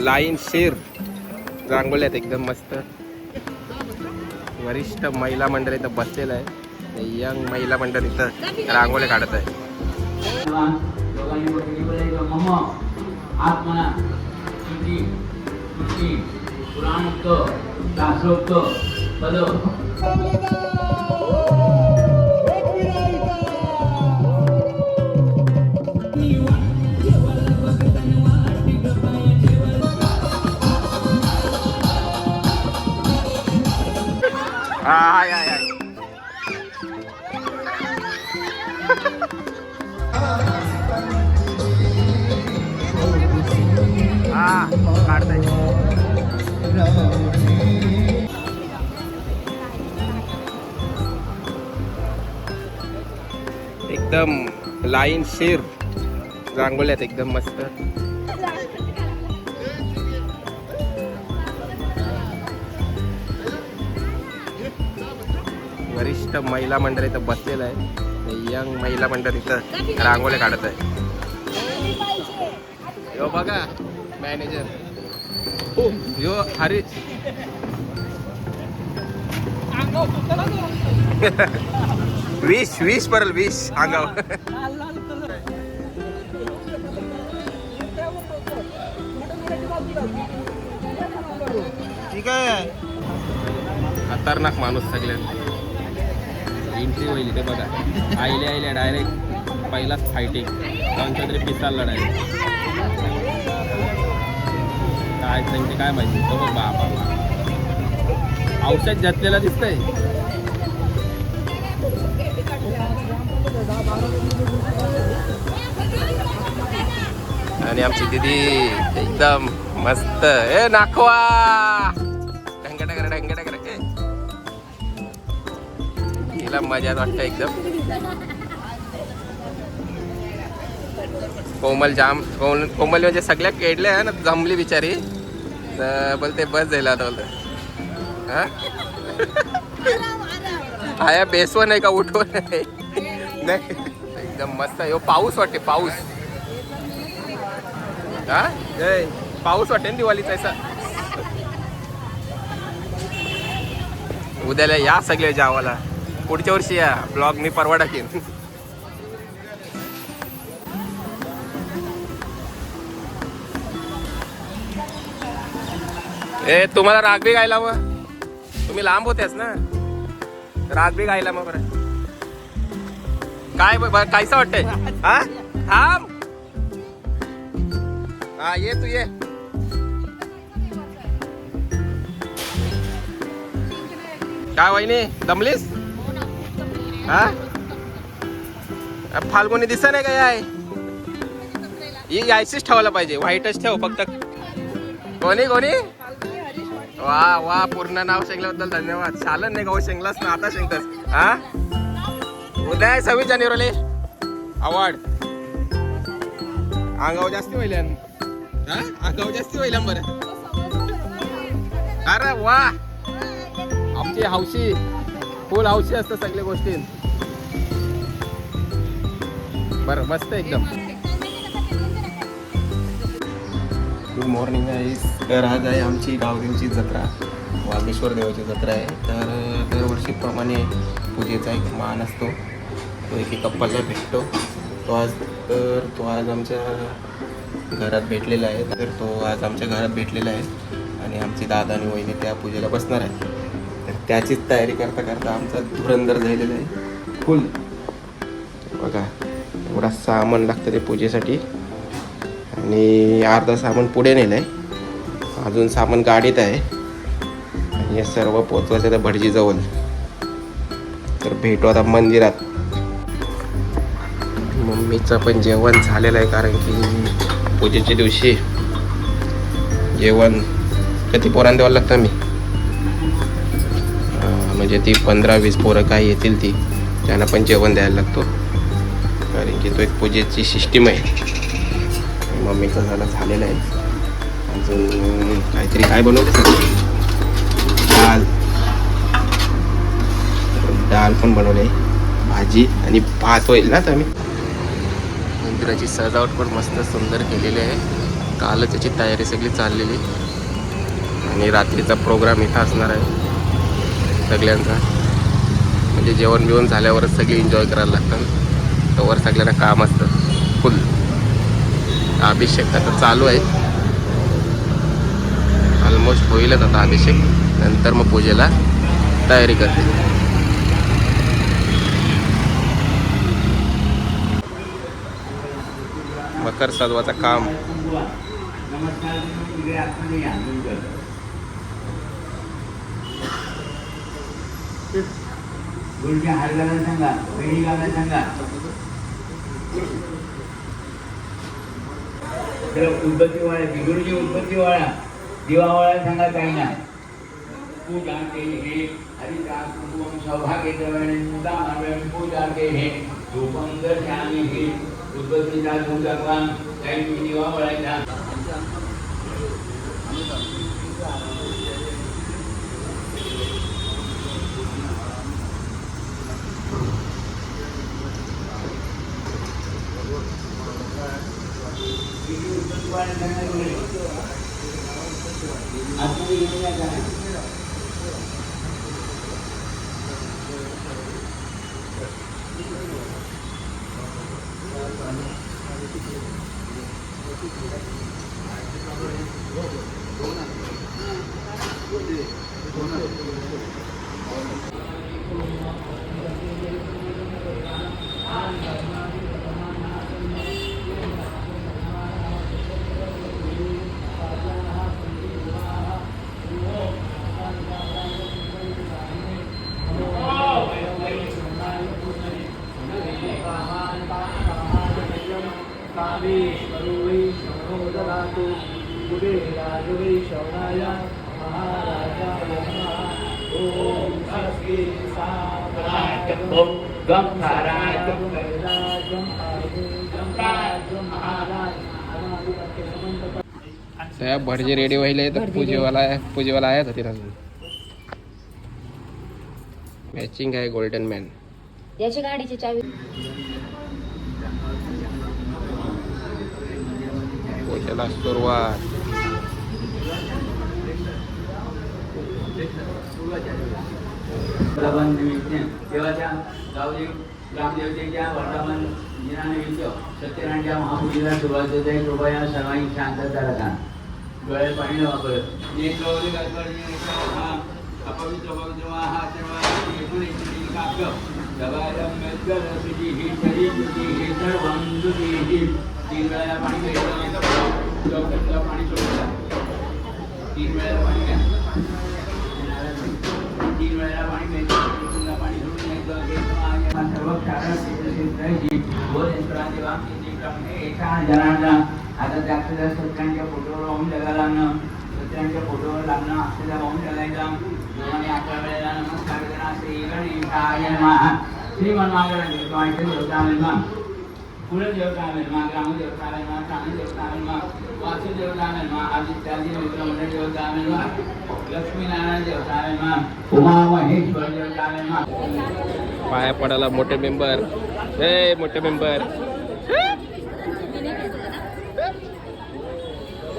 Line शेर रांगोळ्यात एकदम मस्त. वरिष्ठ महिला मंडळ इथं बसलेलं आहे. यंग महिला मंडळ इथं रांगोळ्या काढत आहे. हाय हाय हाय. काढताय. एकदम लाईन शेर रांगोळ्यात एकदम मस्त. वरिष्ठ महिला मंडळ इथं बसलेलं आहे. यंग महिला मंडळ इथं रांगोळ्या काढत आहे. यो बघा मॅनेजर यो हरीश. विश परल विश अंगावर. ठीक आहे. खतरनाक माणूस सगळ्यांना. एंट्री होईल ते बघा. आईले डायरेक्ट पहिलाच फायटिंग. कोणत्या तरी पिसाल लढाई. काय सांगते काय माहिती. तो बघ बाबा औषध घातलेला दिसतंय. आणि आमची दीदी एकदम मस्त. ए नाखवा ढंगडगर हिला मजाच वाटतं एकदम. कोमल म्हणजे सगळ्या केडल्या आहे ना. जमली बिचारी. तर बोलते बस जायला आता बोलत. हा आया बेसव नाही का उठव नाही. एकदम मस्त. यो पाऊस वाटते पाऊस. हा पाऊस वाटते ना दिवाळीचा असा. उद्याला या सगळे जावाला. पुढच्या वर्षी या. ब्लॉग मी परवा टाकेन. ए तुम्हाला राग बी गायला मग. तुम्ही लांब होत्याच ना. राग बी गायला मग. बरं काय कायसा वाटतंय. हा थांब. हा ये तू ये. काय वहिनी दमलीस. हा फाल्गुनी दिसत नाही काय. ही यायचीच ठेवायला पाहिजे. व्हाईटच ठेव फक्त. कोणी वा वा पूर्ण नाव शेंगल्याबद्दल धन्यवाद. चालन नाही गाव शेंगलास ना आता शेंगतस. हा उद्या 26 जानेवारीला अवॉर्ड. अंगाव जास्ती होईल. हा अंगाव जास्ती होईल बरं. अरे वा आमची हौशी फुल हौशी असतं सगळ्या गोष्टी. बरं मस्त एकदम. गुड मॉर्निंग गाईस. तर आज आहे आमची गावदेवची जत्रा. वागेश्वर देवाची जत्रा आहे. तर दरवर्षीप्रमाणे पूजेचा एक मान असतो. तो एक कप्पाला भेटतो. तो आज आमच्या घरात भेटलेला आहे. तर तो आज आमच्या घरात भेटलेला आहे. आणि आमची दादा आणि वहिनी त्या पूजेला बसणार आहे. तर त्याचीच तयारी करता करता आमचा धुरंदर झालेला आहे फुल. बघा एवढा सामान लागतं ते पूजेसाठी. आणि अर्धा सामान पुढे नेलं आहे. अजून सामान गाडीत आहे. आणि हे सर्व पोचवायचं त्या भटजीजवळ. तर भेटू आता मंदिरात. मम्मीचं पण जेवण झालेलं आहे. कारण की पूजेच्या दिवशी जेवण किती पोरांना द्यावं लागतं. मी म्हणजे ती 15-20 पोरं काय येतील ती त्यांना पण जेवण द्यायला लागतो. कारण की तो एक पूजेची सिस्टीम आहे. मम्मीचं झालेलं आहे. अजून काहीतरी काय बनवलं. डाळ पण बनवले. भाजी आणि भात होईल ना. तर मी मंदिराची सजावट पण मस्त सुंदर केलेली आहे. कालच याची तयारी सगळी चाललेली आणि रात्रीचा प्रोग्राम इथं असणार आहे सगळ्यांचा. म्हणजे जेवण बिवण झाल्यावरच सगळे एन्जॉय करायला लागतात. तोवर सगळ्यांना काम असतं फुल. अभिषेक आता चालू आहे, ऑलमोस्ट होईलच आता अभिषेक. नंतर मग पूजेला तयारी करते. मकर सजवाचं काम. गुरुच्या हार घालायला सांगा, वेणी घालायला सांगा. उदबत्ती वाळा, गुरुची उदबत्ती वाळा, दिवा वाळायला सांगा. काही नाही पूजा के हे हरिदास कुंकुम सौभाग्य पूजा के हे धूपम दर्शयामि हे. उदबत्तीचा धूप दाखवा, काही दिवा वाळायचा. साहेब भटजी रेडी व्हायला तर पूजेवाला आहे होती अजून. मॅचिंग आहे गोल्डन मॅन. याची गाडीची चावी. पूजेला सुरुवात. देवाच्या गावदेव ग्रामदेवतेच्या वर्तमान दिनानिमित्त सत्यनारायणच्या महापूजेला सुरुवात होते. कृपया सर्वांनी शांतता राखा. डोळ्यात पाणी वापर. नेत्रवली गणपती अपवित्र पवित्र हा सर्व एकूण एकूण काप दबायला मेलकर तुझी ही शरीर तुझी हे सर्व तुझी ही. 3 वेळा पाणी प्यायचं. डॉक्टरला पाणी सोडायचं. 3 वेळा पाणी घ्या. 3 वेळा पाणी प्यायचं. तुला पाणी सोडून घ्यायचं. सर्व शाळा व यंत्रांची बाबतीत एका जणांना आता जास्त जास्त सत्यांच्या फोटोवर वाहून जगायला लागणं. सत्यांच्या फोटोवर लागणं आपल्याला वाहून जगायचा. दोघांनी 11 वेळेला नमस्कार करा. श्री गणेशाय नमः. श्रीमन मागरण देवता कुल देवता ग्राम देवता प्राणी देवता वासु देवता आदित्यादि मंडळ देवता लक्ष्मीनारायण देवता उमा महेश्वर देवता. पाया पडायला मोठे मेंबर. हे मोठे मेंबर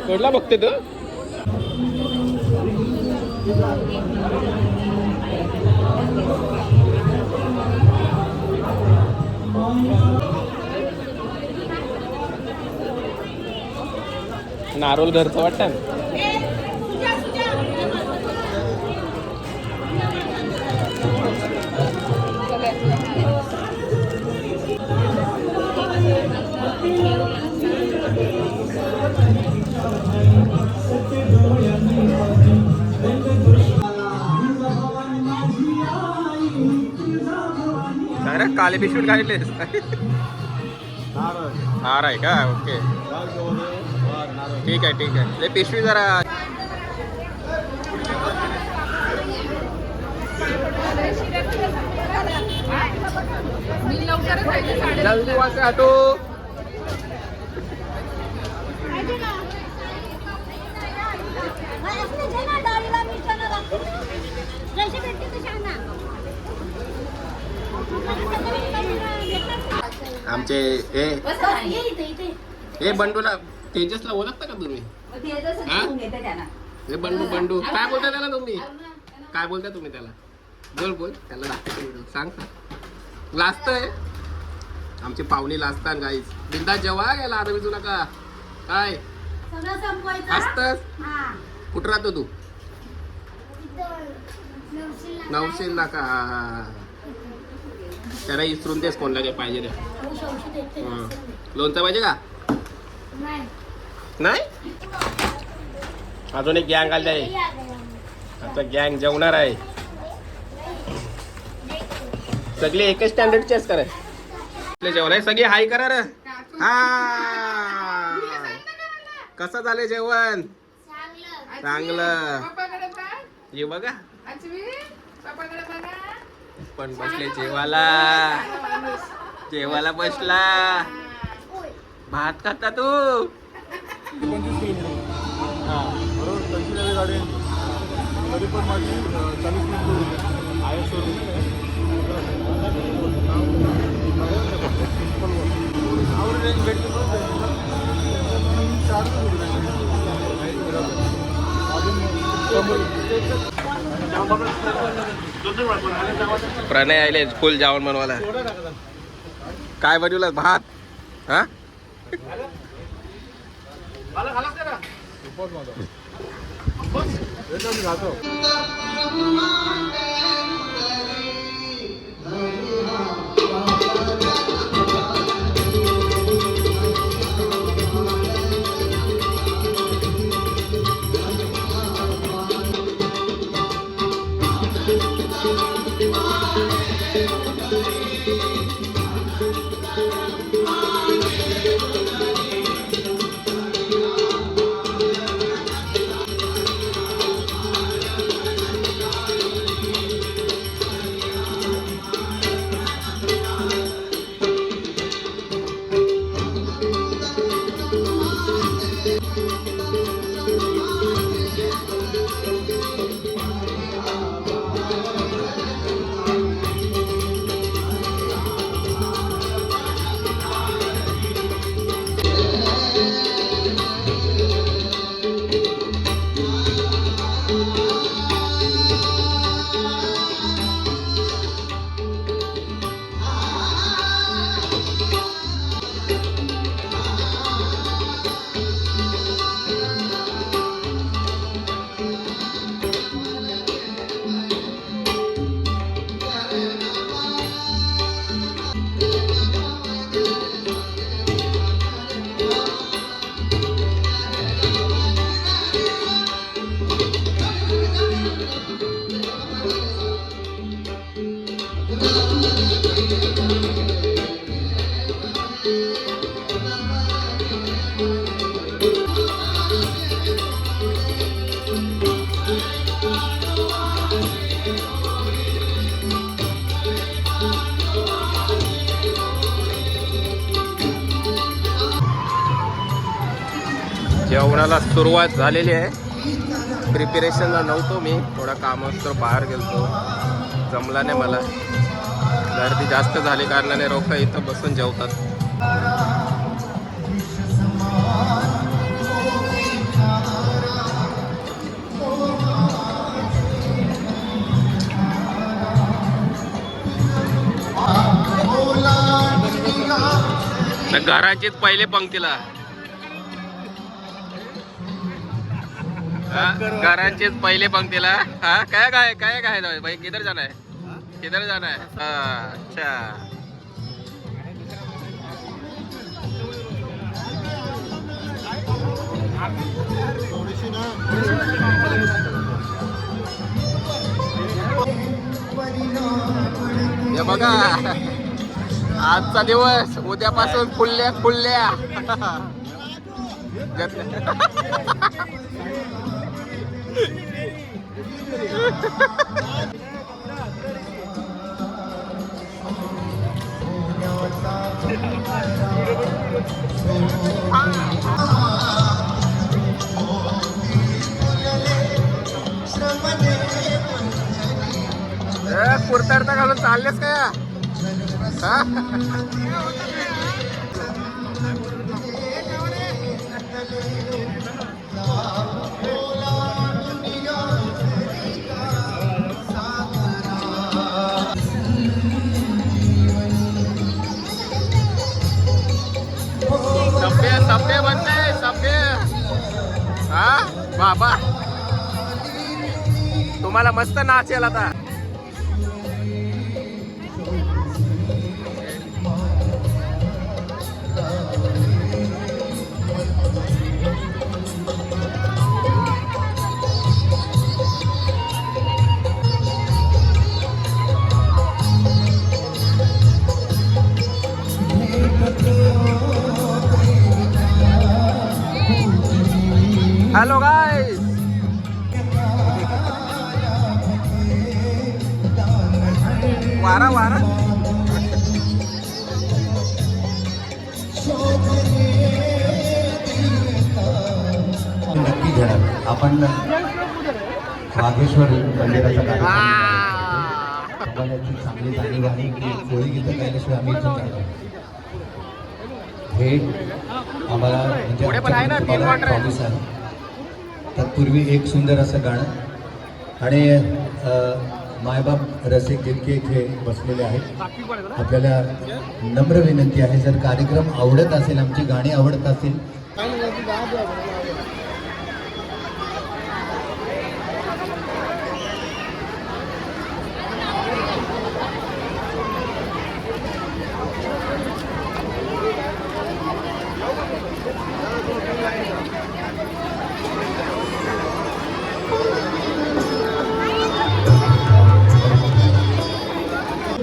कुठला बघते तू? नारोल घरचं वाटतं. अरे काले बिस्कुट खायले. हार आहे का? ओके ठीक आहे ठीक आहे. पिशवी जरा जल्दी वाचा ऑटो. आमचे हे बंडूला तेजसला ओळखता का तुम्ही? मग ते तसंच हा? करून घेते त्यांना. हे बंडू बंडू काय बोलता त्याला तुम्ही? काय बोलता तुम्ही त्याला? बोल बोल त्याला दाखवतो व्हिडिओ. सांग सांग. लाजतंय आमची पाहुणी लाजतात गाईच. बिंदा जेव्हा गेला आता विजू नका. काय सगळं संपवायचं. असतच? हा. कुठं राहतो तू? नवशील का? त्याला इसरून देस कोणला काय पाहिजे ते. लोणचं पाहिजे का? नाही अजून एक गँग आली आहे. आता गँग जेवणार आहे. सगळे एकच स्टँडर्डचेच कराय जेवण आहे. सगळे हाय करा रे. हा कसं झालं जेवण? चांगलं. ये बघा पण बसले जेवायला. जेवायला बसला. भात खाता तू? 25 किलोमीटर हां बरोबर. 25 गाडी तरी पण माझी 40 मिनिट आहे. रेंज भेटते प्रणय आले फुल जेवण बनवायला. काय बनवलं? भात. हा जेवणाला सुरुवात झालेली आहे. प्रिपरेशनला नव्हतो मी. थोडा कामावर बाहेर गेलतो. जमला नाही मला. गर्दी जास्त झाली कारणाने लोक इथं बसून जेवतात. घराचीच पहिले पंक्तीला. घराचीच पहिले पंक्तीला. हा काय काय काय काय भाई किधर जाना है? किधर जाना है? अच्छा हे बघा आजचा दिवस. उद्यापासून फुल्ल्या फुल्ल्या. कुर्ताडता घालून चाललेस का? सभ्य सभ्य बनते सभ्य. हा बाबा तुम्हाला मस्त नाचेल आता. हॅलो गाईस. वारा वारा नक्की घेणार. आपण वाघेश्वर मंदिराचा कार्यक्रम आम्हाला याची चांगली जाणीव आहे की कोळी गीतं गायल्याशिवाय आम्ही इथून जाणार. हे आम्हाला म्हणजे पुढे पण आहे ना, तीन आमच्याकडून वॉटर आहे. प्रॉमिस आहे. तत्पूर्वी एक सुंदर असं गाणं आणि मायबाप रसिक जितके इथे बसलेले आहेत आपल्याला नम्र विनंती आहे, जर कार्यक्रम आवडत असेल, आमची गाणी आवडत असेल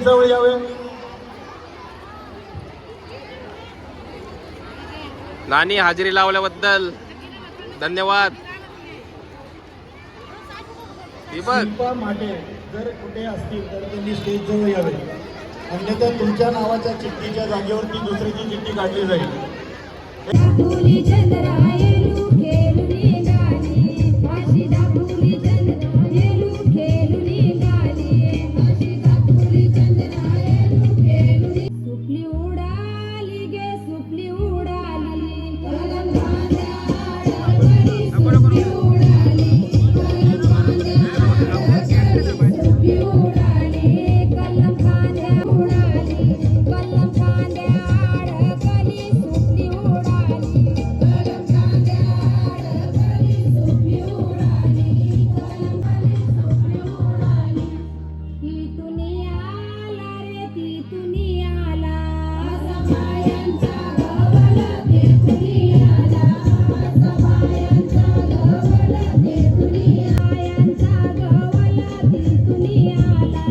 जवळ यावे. नानी हाजेरी लावल्याबद्दल धन्यवाद. दीपक शिल्पा माटे जर कुठे असतील तर त्यांनी स्टेज जवळ यावे, अन्यथा तुमच्या नावाच्या चिठ्ठीच्या जागेवरती दुसऱ्याची चिठ्ठी काढली जाईल. दाखवली चंद्रायलू खेळुनी गाणी, अशी दाखवली चंद्रायलू खेळुनी गाणी, अशी दाखवली चंद्रायलू खेळुनी. सुपली उडाली गे सुपली उडाली, कलम खांद्यावर सुपली उडाली, कलम खांद्यावर सुपली उडाली, कलम खांद्यावर उडाली, कलम खांद्यावर कली सुपली उडाली, कलम खांद्यावर कली सुपली उडाली, कलम खांद्यावर सुपली उडाली. ती दुनियाला रे ती दुनियाला, असा बायांचा गवला ते दुनियाला, असा बायांचा गवला ते दुनिया, बायांचा गवला ते दुनियाला,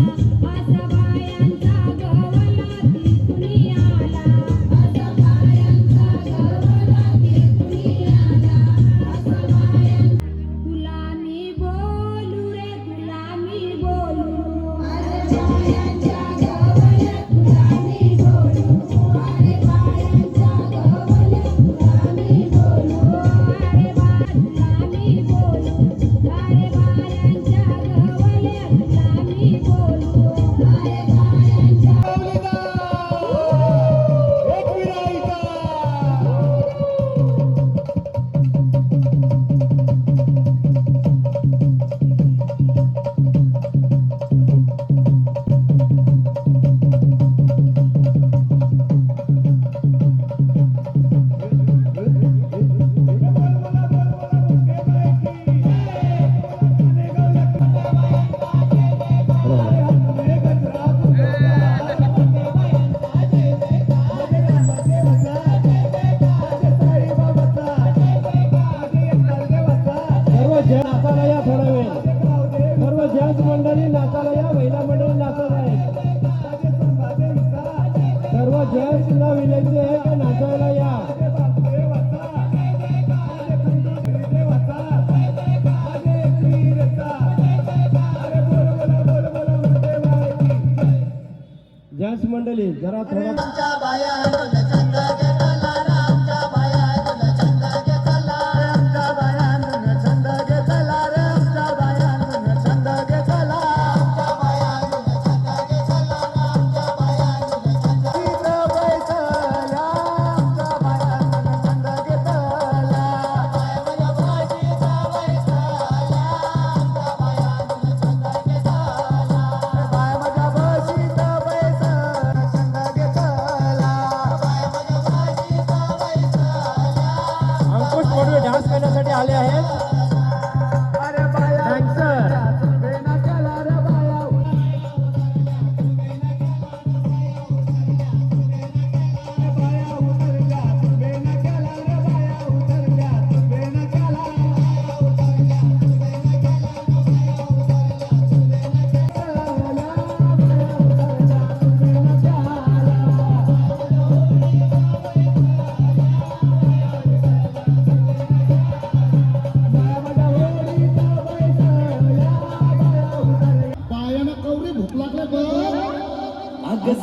असा बायांचा गवला ते दुनियाला, असा बायांचा गवला ते दुनियाला, असा बायांचा. तुला मी बोलू रे तुला मी बोलू, अरे बायांच्या गवल्या तुला मी बोलू, अरे बायांच्या गवल्या तुला मी बोलू, अरे बा तुला मी बोलू, अरे बायांच्या गवल्या तुला मी बोलू, अरे बायांच्या. सर्व जण नाचायला या, थोडा वेळ सर्व जेंट्स मंडळी नाचायला या, महिला मंडळी नाचत आहे. सर्व जेंट्सला विनंती आहे की नाचायला या. जेंट्स मंडळी जरा थोडा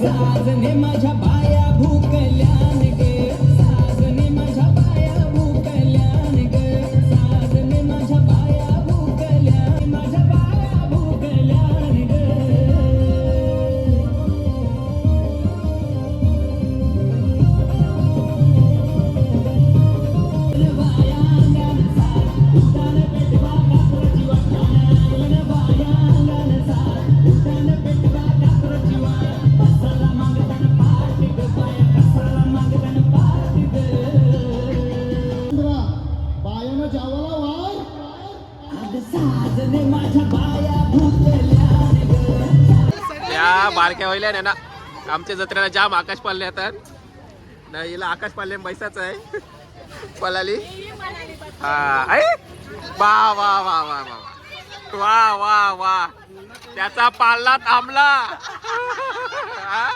साजने माझ्या बाया भूकल्यान ग साजने माझ्या बाया भूकल्यान ग साजने माझ्या बाया भूकल्यान माझ्या बाया भूकल्यान ग बायानं जावाला वार साजने माझ्या बाया भूकल्यान ग त्या बारक्या व्हायला ना आमच्या जत्रेला जाम आकाश पाल्ले येतात ना हिला आकाश पाल्ले बैसाच आहे पलाली हा आहे वा वा वा वा वा वा वा वा त्याचा पाल्ला थांबला हा?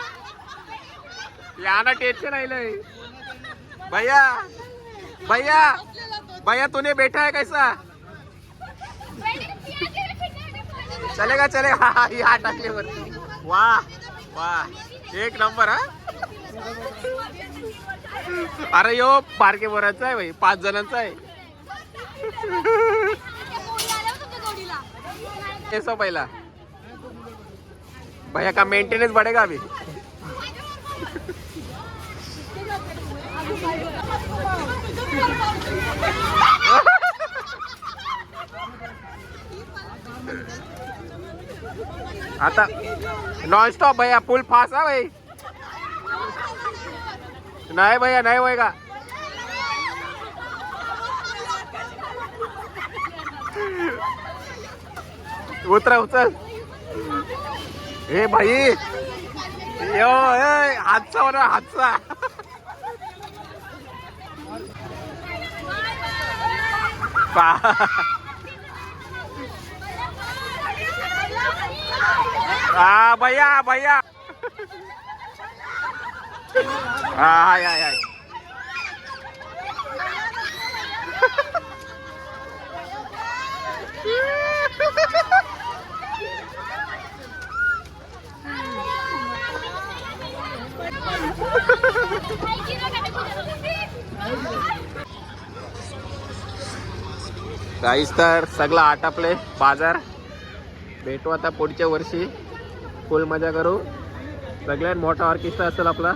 याना टेन्शन आलंय भैया भैया भैया तूने बैठा है कैसा चलेगा चलेगा हा ही हात टाकले वरती वाह वाह एक नंबर हा अरे यो बारके बराचा आहे भाई 5 जणांचा आहे कैसा पहिला भैया का मेंटेनेंस बढ़ेगा अभी आता नॉन स्टॉप भैया फुल फास्ट हा भाई नाही भैया नाही होएगा उतरा उचल हे भाई यो हातचा होणार हातचा हा भैया भैया हाय हाय हाय काहीच तर सगळं आटापले बाजार भेटू आता पुढच्या वर्षी फुल मजा करू सगळ्यात मोठा ऑर्केस्ट्रा असेल आपला